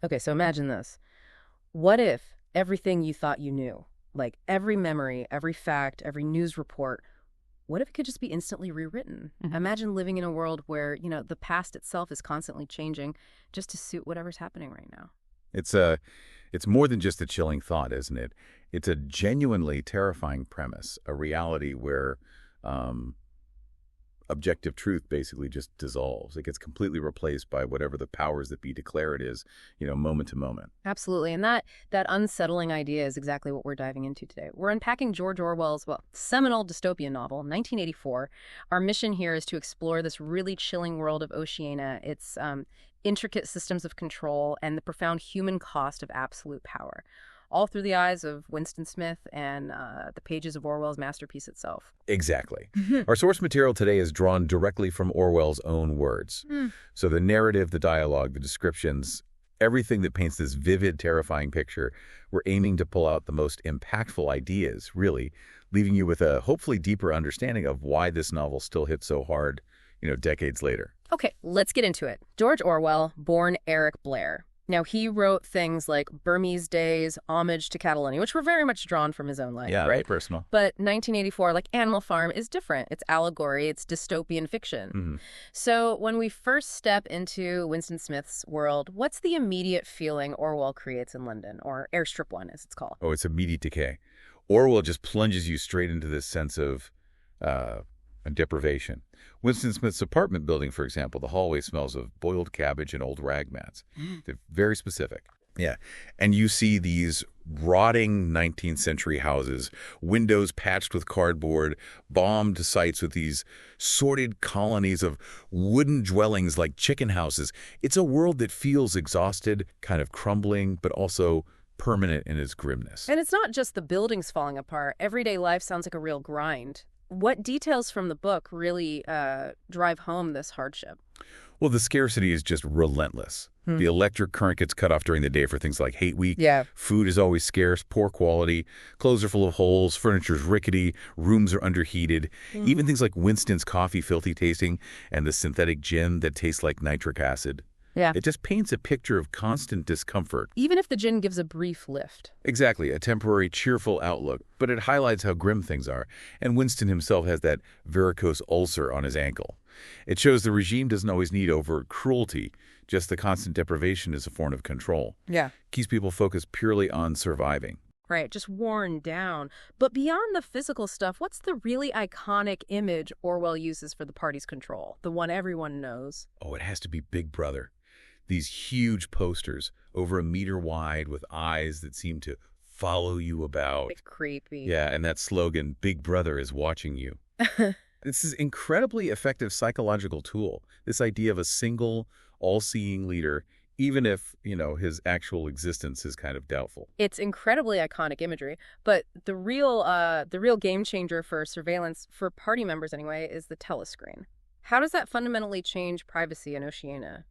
Okay, so imagine this. What if everything you thought you knew, like every memory, every fact, every news report, what if it could just be instantly rewritten? Imagine living in a world where, the past itself is constantly changing just to suit whatever's happening right now. It's more than just a chilling thought, isn't it? It's a genuinely terrifying premise, a reality where um, objective truth basically just dissolves. It gets completely replaced by whatever the powers that be declare it is, moment to moment. Absolutely. And that unsettling idea is exactly what we're diving into today. We're unpacking George Orwell's, seminal dystopian novel, 1984. Our mission here is to explore this really chilling world of Oceania, its intricate systems of control, and the profound human cost of absolute power, all through the eyes of Winston Smith and the pages of Orwell's masterpiece itself. Exactly. Our source material today is drawn directly from Orwell's own words. So the narrative, the dialogue, the descriptions, everything that paints this vivid, terrifying picture, we're aiming to pull out the most impactful ideas, really, leaving you with a hopefully deeper understanding of why this novel still hits so hard, decades later. Okay, let's get into it. George Orwell, born Eric Blair. Now, he wrote things like Burmese Days, Homage to Catalonia, which were very much drawn from his own life, Yeah, right? very personal. But 1984, like Animal Farm, is different. It's allegory, it's dystopian fiction. So when we first step into Winston Smith's world, what's the immediate feeling Orwell creates in London, or Airstrip 1, as it's called? Oh, it's immediate decay. Orwell just plunges you straight into this sense of deprivation. Winston Smith's apartment building, for example, the hallway smells of boiled cabbage and old rag mats. They're very specific. Yeah. And you see these rotting 19th century houses, windows patched with cardboard, bombed sites with these sordid colonies of wooden dwellings like chicken houses. It's a world that feels exhausted, kind of crumbling, but also permanent in its grimness. And it's not just the buildings falling apart. Everyday life sounds like a real grind. What details from the book really drive home this hardship? Well, the scarcity is just relentless. The electric current gets cut off during the day for things like hate week. Yeah. Food is always scarce, poor quality. Clothes are full of holes. Furniture's rickety. Rooms are underheated. Even things like Winston's coffee filthy tasting and the synthetic gin that tastes like nitric acid. Yeah. It just paints a picture of constant discomfort. Even if the gin gives a brief lift. Exactly, a temporary, cheerful outlook. But it highlights how grim things are. And Winston himself has that varicose ulcer on his ankle. It shows the regime doesn't always need overt cruelty. Just the constant deprivation is a form of control. Yeah. Keeps people focused purely on surviving. Right, just worn down. But beyond the physical stuff, what's the really iconic image Orwell uses for the party's control? The one everyone knows. Oh, it has to be Big Brother. These huge posters, over a meter wide, with eyes that seem to follow you about. It's creepy. Yeah, and that slogan, Big Brother is watching you. This is an incredibly effective psychological tool. This idea of a single, all-seeing leader, even if, his actual existence is kind of doubtful. It's incredibly iconic imagery, but the real game changer for surveillance, for party members anyway, is the telescreen. How does that fundamentally change privacy in Oceania?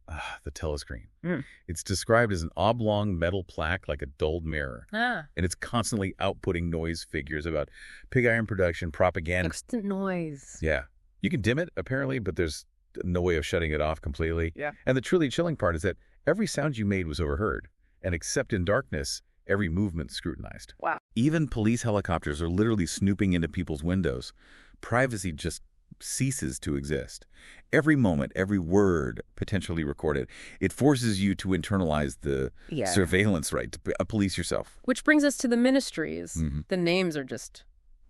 The telescreen. It's described as an oblong metal plaque like a dulled mirror. And it's constantly outputting noise figures about pig iron production, propaganda. Constant noise. Yeah. You can dim it, apparently, but there's no way of shutting it off completely. Yeah. And the truly chilling part is that every sound you made was overheard. And except in darkness, every movement scrutinized. Wow. Even police helicopters are literally snooping into people's windows. Privacy just ceases to exist. Every moment, every word potentially recorded. It forces you to internalize the surveillance right, to police yourself. Which brings us to the ministries. The names are just,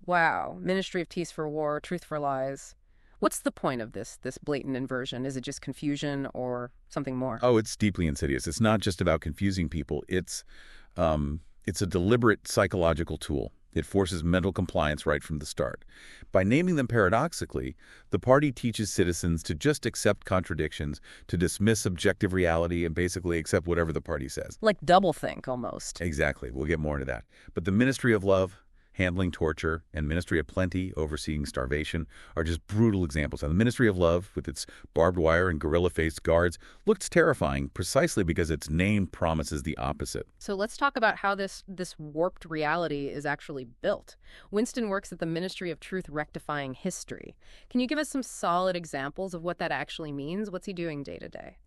wow. Ministry of Peace for War, Truth for Lies. What's the point of this blatant inversion? Is it just confusion or something more? Oh, it's deeply insidious. It's not just about confusing people. It's a deliberate psychological tool. It forces mental compliance right from the start. By naming them paradoxically, the party teaches citizens to just accept contradictions, to dismiss objective reality, and basically accept whatever the party says. Like doublethink, almost. Exactly. We'll get more into that. But the Ministry of Love, handling torture, and Ministry of Plenty, overseeing starvation, are just brutal examples. And the Ministry of Love, with its barbed wire and gorilla-faced guards, looks terrifying precisely because its name promises the opposite. So let's talk about how this warped reality is actually built. Winston works at the Ministry of Truth Rectifying History. Can you give us some solid examples of what that actually means? What's he doing day to day?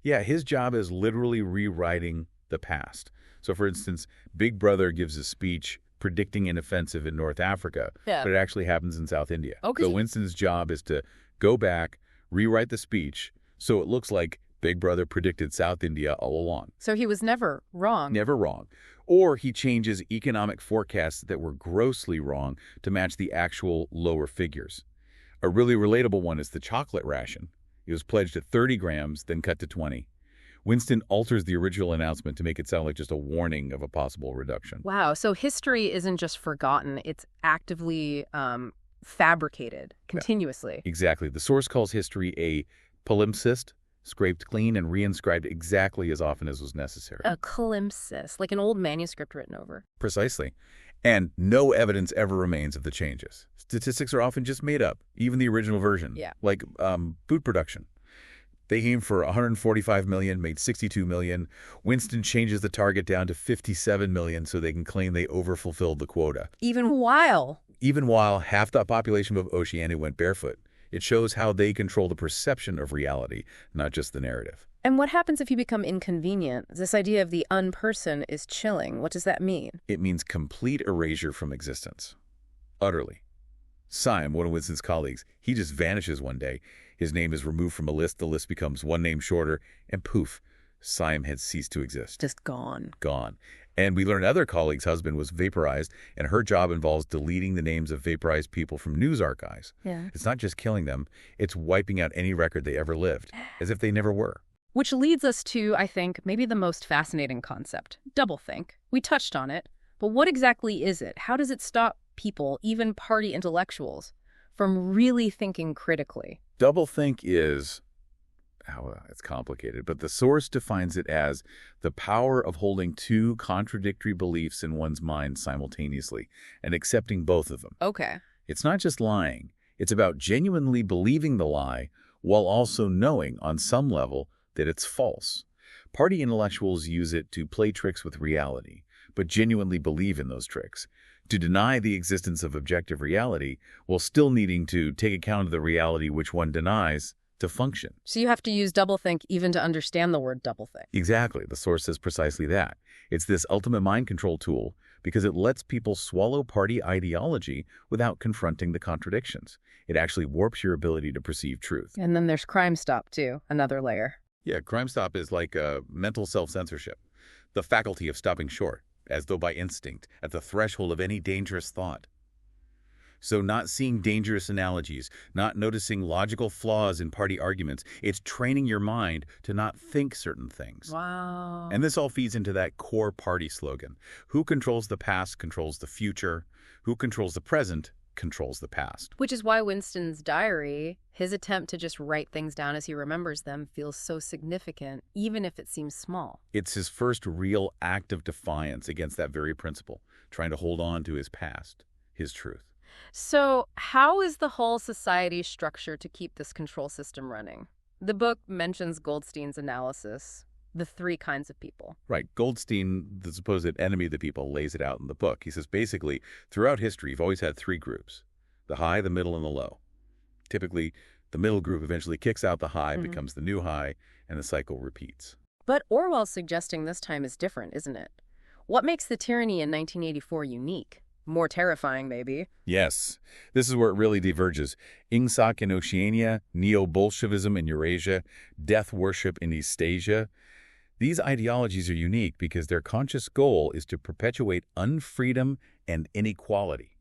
Yeah, his job is literally rewriting the past. So, for instance, Big Brother gives a speech predicting an offensive in North Africa, Yeah. but it actually happens in South India. Okay. So Winston's job is to go back, rewrite the speech, so it looks like Big Brother predicted South India all along. So he was never wrong. Never wrong. Or he changes economic forecasts that were grossly wrong to match the actual lower figures. A really relatable one is the chocolate ration. It was pledged at 30 grams, then cut to 20. Winston alters the original announcement to make it sound like just a warning of a possible reduction. Wow. So history isn't just forgotten. It's actively fabricated continuously. Exactly. The source calls history a palimpsest, scraped clean and reinscribed exactly as often as was necessary. A palimpsest, like an old manuscript written over. Precisely. And no evidence ever remains of the changes. Statistics are often just made up, even the original version. Yeah. Like food production. They aimed for 145 million, made 62 million. Winston changes the target down to 57 million so they can claim they overfulfilled the quota. Even while half the population of Oceania went barefoot. It shows how they control the perception of reality, not just the narrative. And what happens if you become inconvenient? This idea of the unperson is chilling. What does that mean? It means complete erasure from existence. Utterly. Syme, one of Winston's colleagues, he just vanishes one day. His name is removed from a list, the list becomes one name shorter, and poof, Syme had ceased to exist. Just gone. Gone. And we learn another colleague's husband was vaporized, and her job involves deleting the names of vaporized people from news archives. Yeah. It's not just killing them, it's wiping out any record they ever lived, as if they never were. Which leads us to, I think, maybe the most fascinating concept, doublethink. We touched on it, but what exactly is it? How does it stop people, even party intellectuals, from really thinking critically? Doublethink is, it's complicated, but the source defines it as the power of holding two contradictory beliefs in one's mind simultaneously and accepting both of them. Okay. It's not just lying. It's about genuinely believing the lie while also knowing on some level that it's false. Party intellectuals use it to play tricks with reality, but genuinely believe in those tricks. To deny the existence of objective reality while still needing to take account of the reality which one denies to function. So you have to use doublethink even to understand the word doublethink. Exactly. The source says precisely that. It's this ultimate mind control tool because it lets people swallow party ideology without confronting the contradictions. It actually warps your ability to perceive truth. And then there's Crime Stop, too, another layer. Yeah, Crime Stop is like a mental self-censorship, the faculty of stopping short, as though by instinct, at the threshold of any dangerous thought. So not seeing dangerous analogies, not noticing logical flaws in party arguments, it's training your mind to not think certain things. Wow. And this all feeds into that core party slogan. Who controls the past controls the future. Who controls the present controls the past. Which is why Winston's diary, his attempt to just write things down as he remembers them, feels so significant, even if it seems small. It's his first real act of defiance against that very principle, trying to hold on to his past, his truth. So how is the whole society structured to keep this control system running? The book mentions Goldstein's analysis, the three kinds of people. Right. Goldstein, the supposed enemy of the people, lays it out in the book. He says, basically, throughout history, you've always had three groups, the high, the middle, and the low. Typically, the middle group eventually kicks out the high, becomes the new high, and the cycle repeats. But Orwell's suggesting this time is different, isn't it? What makes the tyranny in 1984 unique? More terrifying, maybe. Yes. This is where it really diverges. Ingsoc in Oceania, Neo-Bolshevism in Eurasia, death worship in Eastasia. These ideologies are unique because their conscious goal is to perpetuate unfreedom and inequality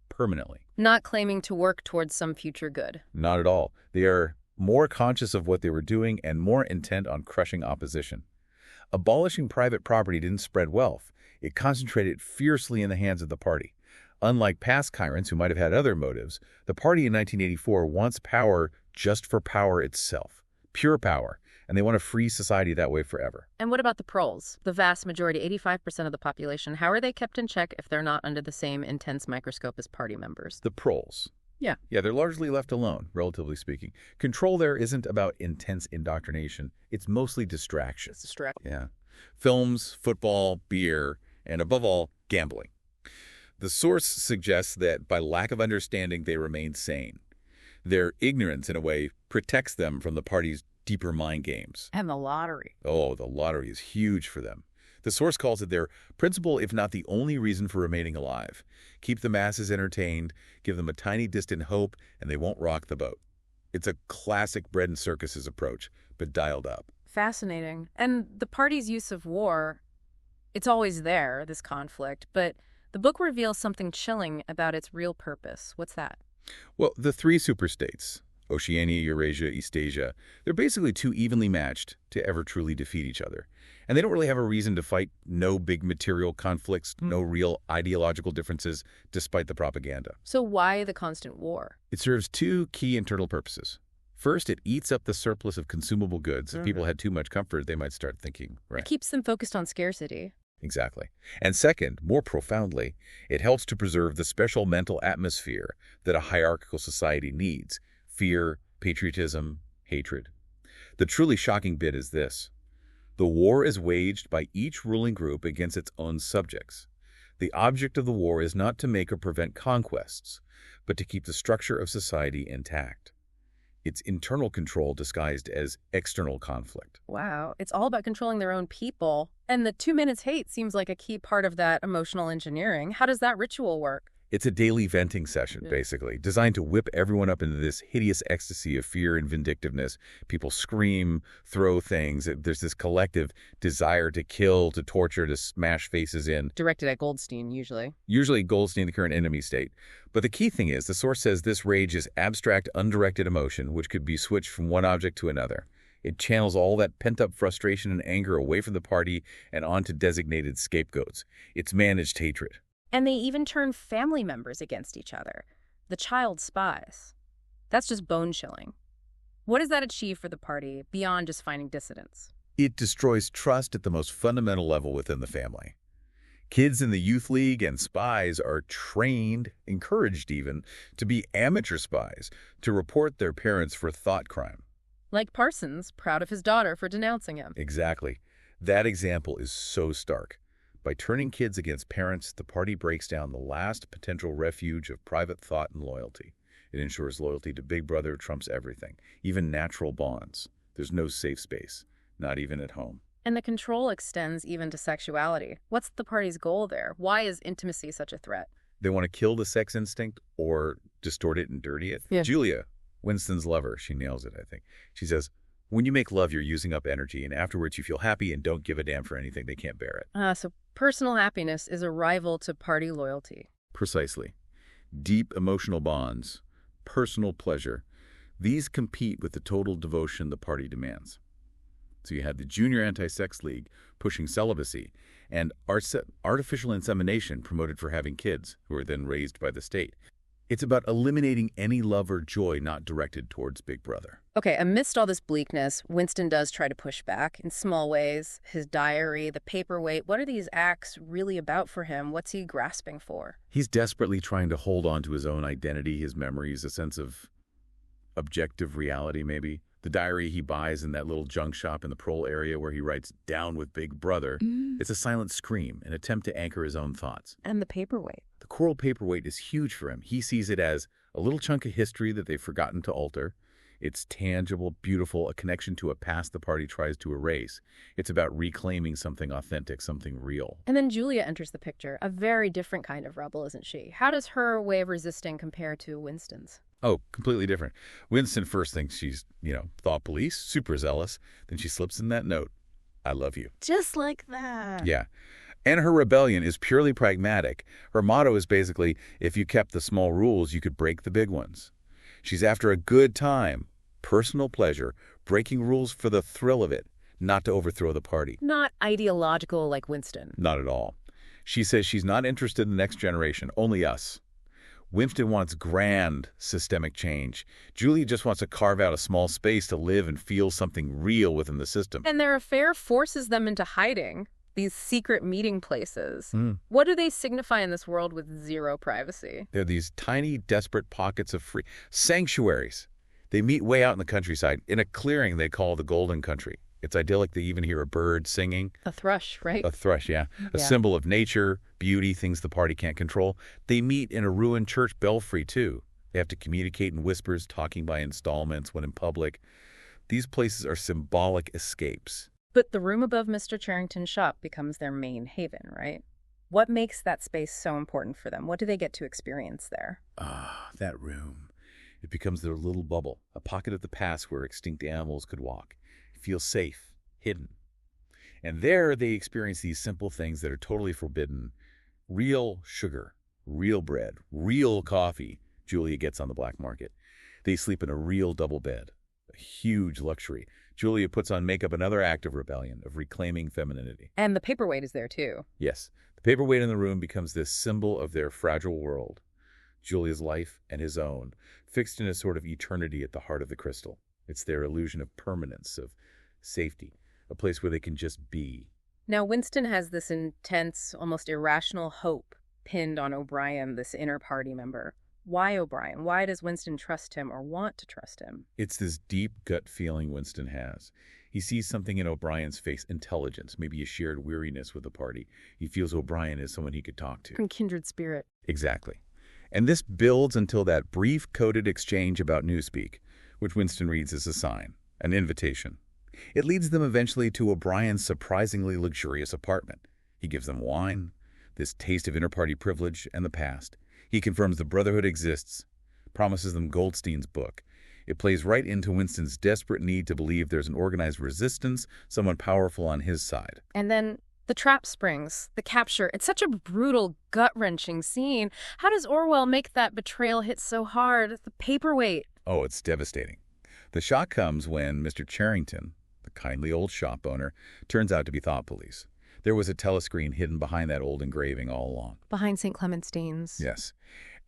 permanently. Not claiming to work towards some future good. Not at all. They are more conscious of what they were doing and more intent on crushing opposition. Abolishing private property didn't spread wealth. It concentrated fiercely in the hands of the party. Unlike past tyrants who might have had other motives, the party in 1984 wants power just for power itself. Pure power. And they want to free society that way forever. And what about the proles? The vast majority, 85% of the population. How are they kept in check if they're not under the same intense microscope as party members? The proles. Yeah. Yeah, they're largely left alone, relatively speaking. Control there isn't about intense indoctrination. It's mostly distraction. It's distraction. Yeah. Films, football, beer, and above all, gambling. The source suggests that by lack of understanding, they remain sane. Their ignorance, in a way, protects them from the party's deeper mind games. And the lottery. Oh, the lottery is huge for them. The source calls it their principal, if not the only reason for remaining alive. Keep the masses entertained, give them a tiny distant hope, and they won't rock the boat. It's a classic bread and circuses approach, but dialed up. Fascinating. And the party's use of war, it's always there, this conflict, but the book reveals something chilling about its real purpose. What's that? Well, the three superstates, Oceania, Eurasia, Eastasia, they're basically too evenly matched to ever truly defeat each other. And they don't really have a reason to fight. No big material conflicts, no real ideological differences, despite the propaganda. So why the constant war? It serves two key internal purposes. First, it eats up the surplus of consumable goods. If people had too much comfort, they might start thinking, right? It keeps them focused on scarcity. Exactly. And second, more profoundly, it helps to preserve the special mental atmosphere that a hierarchical society needs: fear, patriotism, hatred. The truly shocking bit is this. The war is waged by each ruling group against its own subjects. The object of the war is not to make or prevent conquests, but to keep the structure of society intact. It's internal control disguised as external conflict. Wow, it's all about controlling their own people. And the 2 minutes hate seems like a key part of that emotional engineering. How does that ritual work? It's a daily venting session, basically, designed to whip everyone up into this hideous ecstasy of fear and vindictiveness. People scream, throw things. There's this collective desire to kill, to torture, to smash faces in. Directed at Goldstein, usually. Usually Goldstein, the current enemy state. But the key thing is, the source says this rage is abstract, undirected emotion, which could be switched from one object to another. It channels all that pent-up frustration and anger away from the party and onto designated scapegoats. It's managed hatred. And they even turn family members against each other. The child spies. That's just bone-chilling. What does that achieve for the party beyond just finding dissidents? It destroys trust at the most fundamental level within the family. Kids in the youth league and spies are trained, encouraged even, to be amateur spies, to report their parents for thought crime. Like Parsons, proud of his daughter for denouncing him. Exactly. That example is so stark. By turning kids against parents, the party breaks down the last potential refuge of private thought and loyalty. It ensures loyalty to Big Brother trumps everything, even natural bonds. There's no safe space, not even at home. And the control extends even to sexuality. What's the party's goal there? Why is intimacy such a threat? They want to kill the sex instinct or distort it and dirty it. Yeah. Julia, Winston's lover, she nails it, I think. She says, when you make love, you're using up energy, and afterwards you feel happy and don't give a damn for anything. They can't bear it. So personal happiness is a rival to party loyalty. Precisely. Deep emotional bonds, personal pleasure, these compete with the total devotion the party demands. So you have the Junior Anti-Sex League pushing celibacy and artificial insemination promoted for having kids who are then raised by the state. It's about eliminating any love or joy not directed towards Big Brother. Okay, amidst all this bleakness, Winston does try to push back in small ways. His diary, the paperweight, what are these acts really about for him? What's he grasping for? He's desperately trying to hold on to his own identity, his memories, a sense of objective reality, maybe. The diary he buys in that little junk shop in the Prole area where he writes, "Down with Big Brother," it's a silent scream, an attempt to anchor his own thoughts. And the paperweight. The coral paperweight is huge for him. He sees it as a little chunk of history that they've forgotten to alter. It's tangible, beautiful, a connection to a past the party tries to erase. It's about reclaiming something authentic, something real. And then Julia enters the picture, a very different kind of rebel, isn't she? How does her way of resisting compare to Winston's? Oh, completely different. Winston first thinks she's, thought police, super zealous. Then she slips in that note, "I love you." Just like that. Yeah. And her rebellion is purely pragmatic. Her motto is basically, if you kept the small rules, you could break the big ones. She's after a good time, personal pleasure, breaking rules for the thrill of it, not to overthrow the party. Not ideological like Winston. Not at all. She says she's not interested in the next generation, only us. Winston wants grand systemic change. Julia just wants to carve out a small space to live and feel something real within the system. And their affair forces them into hiding, these secret meeting places. What do they signify in this world with zero privacy? They're these tiny, desperate pockets of free sanctuaries. They meet way out in the countryside, in a clearing they call the Golden Country. It's idyllic. They even hear a bird singing. A thrush, right? A thrush, yeah. A symbol of nature, beauty, things the party can't control. They meet in a ruined church belfry, too. They have to communicate in whispers, talking by installments when in public. These places are symbolic escapes. But the room above Mr. Charrington's shop becomes their main haven, right? What makes that space so important for them? What do they get to experience there? Ah, that room. It becomes their little bubble, a pocket of the past where extinct animals could walk. It feels safe, hidden. And there they experience these simple things that are totally forbidden. Real sugar, real bread, real coffee Julia gets on the black market. They sleep in a real double bed, a huge luxury. Julia puts on makeup, another act of rebellion, of reclaiming femininity. And the paperweight is there, too. Yes, the paperweight in the room becomes this symbol of their fragile world. Julia's life and his own, fixed in a sort of eternity at the heart of the crystal. It's their illusion of permanence, of safety, a place where they can just be. Now, Winston has this intense, almost irrational hope pinned on O'Brien, this inner party member. Why O'Brien? Why does Winston trust him or want to trust him? It's this deep gut feeling Winston has. He sees something in O'Brien's face, intelligence, maybe a shared weariness with the party. He feels O'Brien is someone he could talk to. And kindred spirit. Exactly. And this builds until that brief coded exchange about Newspeak, which Winston reads as a sign, an invitation. It leads them eventually to O'Brien's surprisingly luxurious apartment. He gives them wine, this taste of inter-party privilege and the past. He confirms the Brotherhood exists, promises them Goldstein's book. It plays right into Winston's desperate need to believe there's an organized resistance, someone powerful on his side. And then the trap springs, the capture. It's such a brutal, gut-wrenching scene. How does Orwell make that betrayal hit so hard? The paperweight. Oh, it's devastating. The shock comes when Mr. Charrington, the kindly old shop owner, turns out to be thought police. There was a telescreen hidden behind that old engraving all along. Behind St. Clement's Danes. Yes.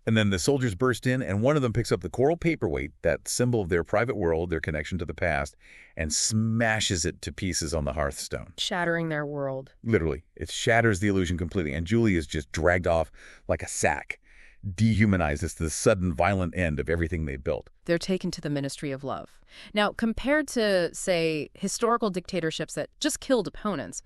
And then the soldiers burst in, and one of them picks up the coral paperweight, that symbol of their private world, their connection to the past, and smashes it to pieces on the hearthstone. Shattering their world. Literally. It shatters the illusion completely, and Julie is just dragged off like a sack, dehumanized as the sudden violent end of everything they built. They're taken to the Ministry of Love. Now, compared to, say, historical dictatorships that just killed opponents,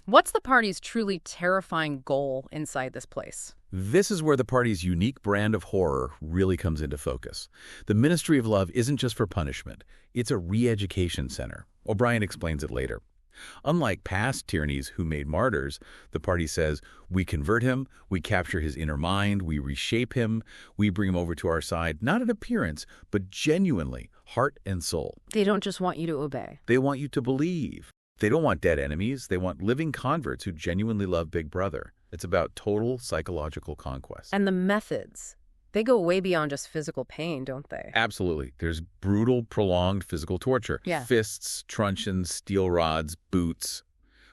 what's the party's truly terrifying goal inside this place? This is where the party's unique brand of horror really comes into focus. The Ministry of Love isn't just for punishment. It's a re-education center. O'Brien explains it later. Unlike past tyrannies who made martyrs, the party says, we convert him, we capture his inner mind, we reshape him, we bring him over to our side, not in appearance, but genuinely, heart and soul. They don't just want you to obey. They want you to believe. They don't want dead enemies. They want living converts who genuinely love Big Brother. It's about total psychological conquest. And the methods. They go way beyond just physical pain, don't they? Absolutely. There's brutal, prolonged physical torture. Yeah. Fists, truncheons, steel rods, boots.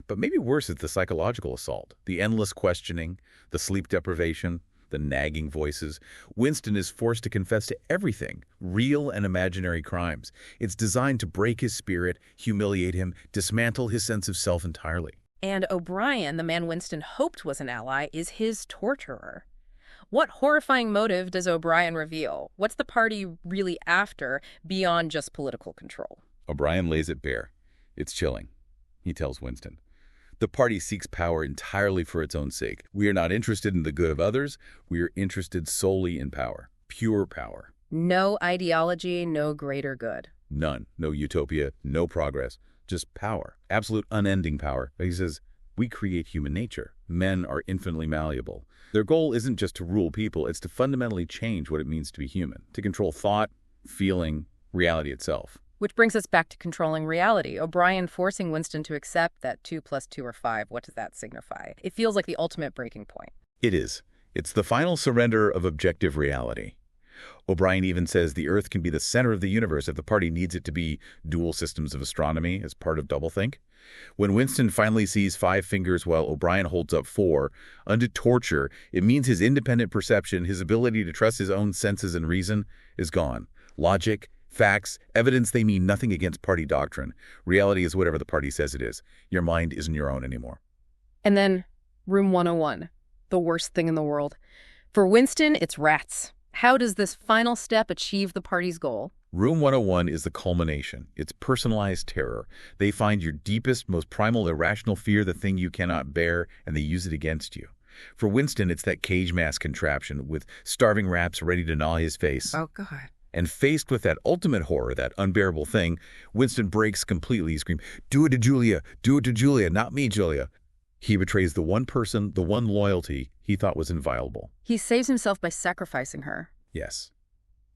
But maybe worse is the psychological assault, the endless questioning, the sleep deprivation, the nagging voices. Winston is forced to confess to everything, real and imaginary crimes. It's designed to break his spirit, humiliate him, dismantle his sense of self entirely. And O'Brien, the man Winston hoped was an ally, is his torturer. What horrifying motive does O'Brien reveal? What's the party really after beyond just political control? O'Brien lays it bare. It's chilling, he tells Winston. The party seeks power entirely for its own sake. We are not interested in the good of others. We are interested solely in power, pure power. No ideology, no greater good. None. No utopia, no progress. Just power. Absolute unending power. He says, we create human nature. Men are infinitely malleable. Their goal isn't just to rule people, it's to fundamentally change what it means to be human, to control thought, feeling, reality itself. Which brings us back to controlling reality. O'Brien forcing Winston to accept that 2 + 2 are 5. What does that signify? It feels like the ultimate breaking point. It is. It's the final surrender of objective reality. O'Brien even says the Earth can be the center of the universe if the party needs it to be dual systems of astronomy as part of doublethink. When Winston finally sees 5 fingers while O'Brien holds up 4, under torture, it means his independent perception, his ability to trust his own senses and reason, is gone. Logic, facts, evidence, they mean nothing against party doctrine. Reality is whatever the party says it is. Your mind isn't your own anymore. And then, Room 101, the worst thing in the world. For Winston, it's rats. How does this final step achieve the party's goal? Room 101 is the culmination. It's personalized terror. They find your deepest, most primal, irrational fear, the thing you cannot bear, and they use it against you. For Winston, it's that cage mask contraption with starving rats ready to gnaw his face. Oh, God. And faced with that ultimate horror, that unbearable thing, Winston breaks completely. He screams, "Do it to Julia! Do it to Julia! Not me, Julia!" He betrays the one person, the one loyalty he thought was inviolable. He saves himself by sacrificing her. Yes.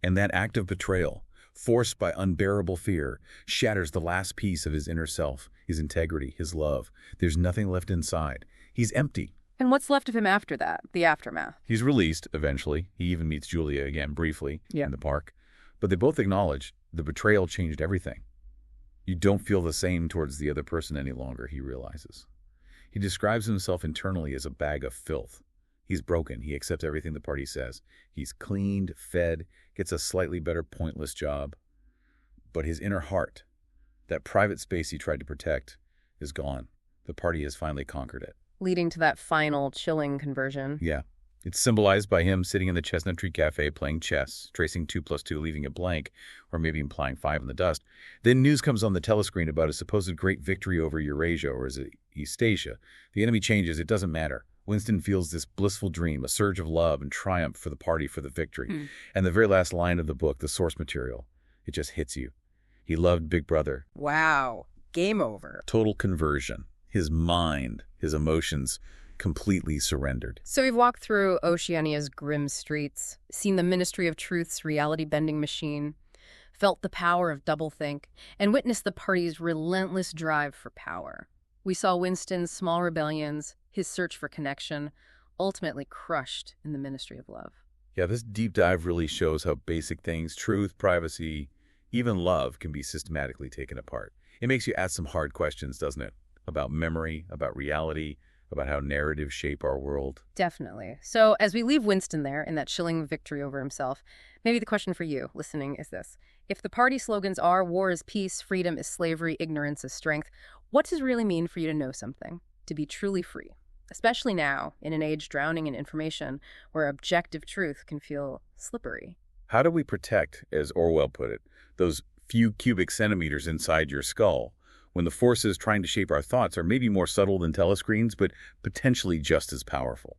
And that act of betrayal, forced by unbearable fear, shatters the last piece of his inner self, his integrity, his love. There's nothing left inside. He's empty. And what's left of him after that, the aftermath? He's released, eventually. He even meets Julia again briefly in the park. But they both acknowledge the betrayal changed everything. You don't feel the same towards the other person any longer, he realizes. He describes himself internally as a bag of filth. He's broken. He accepts everything the party says. He's cleaned, fed, gets a slightly better pointless job. But his inner heart, that private space he tried to protect, is gone. The party has finally conquered it. Leading to that final chilling conversion. Yeah. It's symbolized by him sitting in the Chestnut Tree Cafe playing chess, tracing 2 + 2, leaving it blank, or maybe implying 5 in the dust. Then news comes on the telescreen about a supposed great victory over Eurasia, or is it Eastasia? The enemy changes. It doesn't matter. Winston feels this blissful dream, a surge of love and triumph for the party, for the victory. And the very last line of the book, the source material, it just hits you. He loved Big Brother. Wow. Game over. Total conversion. His mind, his emotions, completely surrendered. So we've walked through Oceania's grim streets, seen the Ministry of Truth's reality-bending machine, felt the power of doublethink, and witnessed the party's relentless drive for power. We saw Winston's small rebellions, his search for connection, ultimately crushed in the Ministry of Love. Yeah, this deep dive really shows how basic things, truth, privacy, even love, can be systematically taken apart. It makes you ask some hard questions, doesn't it? About memory, about reality, about how narratives shape our world. Definitely. So as we leave Winston there in that chilling victory over himself, maybe the question for you listening is this. If the party slogans are war is peace, freedom is slavery, ignorance is strength, what does it really mean for you to know something, to be truly free? Especially now, in an age drowning in information where objective truth can feel slippery. How do we protect, as Orwell put it, those few cubic centimeters inside your skull, when the forces trying to shape our thoughts are maybe more subtle than telescreens, but potentially just as powerful?